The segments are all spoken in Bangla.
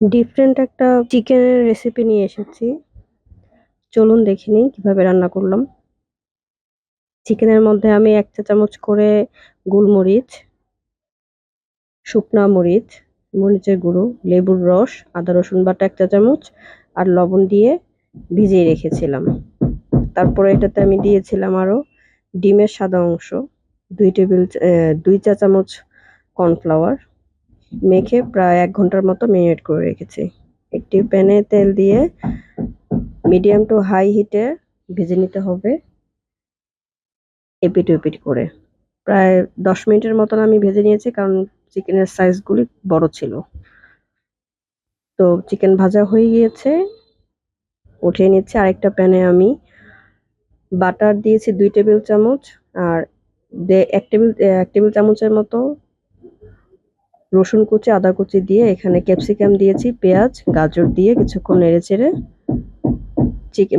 ডিফারেন্ট একটা চিকেনের রেসিপি নিয়ে এসেছি। চলুন দেখে নিই কিভাবে রান্না করলাম। চিকেনের মধ্যে আমি ১ চা চামচ করে গোলমরিচ, শুকনা মরিচ, মরিচের গুঁড়ো, লেবুর রস, আদা রসুন বাটা ১ চা চামচ আর লবণ দিয়ে ভিজিয়ে রেখেছিলাম। তারপরে এটাতে আমি দিয়েছিলাম আরো ডিমের সাদা অংশ, ২ চা চামচ কর্নফ্লাওয়ার মেখে প্রায় ১ ঘন্টার মতো মেরিনেট করে রেখেছি। একটি প্যানে তেল দিয়ে মিডিয়াম টু হাই হিটে ভেজে নিতে হবে এপিট ওপিট করে। প্রায় ১০ মিনিটের মতন আমি ভেজে নিয়েছি কারণ চিকেনের সাইজগুলি বড় ছিল। তো চিকেন ভাজা হয়ে গিয়েছে, উঠিয়ে নিচ্ছি। আরেকটা প্যানে আমি বাটার দিয়েছি ২ টেবিল চামচ আর ১ টেবিল চামচের মতো রসুন কুচি, আদা কুচি দিয়ে এখানে ক্যাপসিকাম দিয়েছি, পেঁয়াজ, গাজর দিয়ে কিছুক্ষণ নেড়েচেড়ে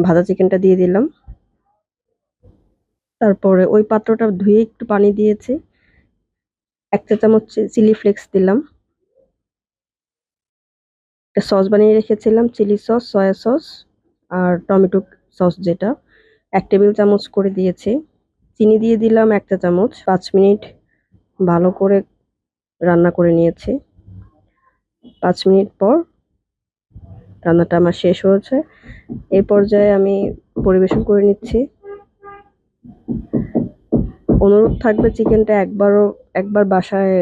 ভাজা চিকেনটা দিয়ে দিলাম। তারপরে ওই পাত্রটা ধুয়ে একটু পানি দিয়েছি। ১ চা চামচ চিলি ফ্লেক্স দিলাম। একটা সস বানিয়ে রেখেছিলাম, চিলি সস, সয়া সস আর টমেটো সস যেটা ১ টেবিল চামচ করে দিয়েছি। চিনি দিয়ে দিলাম ১ চা চামচ। ৫ মিনিট ভালো করে রান্না করে নিয়েছি। ৫ মিনিট পর রান্নাটা আমার শেষ হয়েছে। এই পর্যায়ে আমি পরিবেশন করে নিচ্ছি। অনুরোধ থাকবে চিকেনটা একবার বাসায়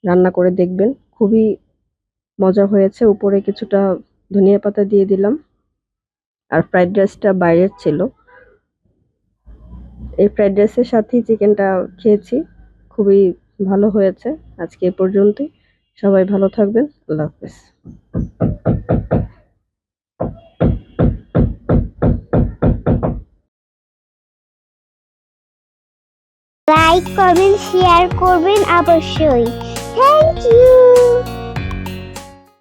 রান্না করে দেখবেন। খুবই মজা হয়েছে। উপরে কিছুটা ধনিয়া পাতা দিয়ে দিলাম। আর ফ্রাইড রাইসটা বাইরের ছিল। এই ফ্রাইড রাইসের সাথেই চিকেনটা খেয়েছি। খুবই ভালো হয়েছে। আজকে এ পর্যন্তই। সবাই ভালো থাকবেন। আল্লাহ হাফেজ। লাইক করবেন, শেয়ার করবেন অবশ্যই। Thank you.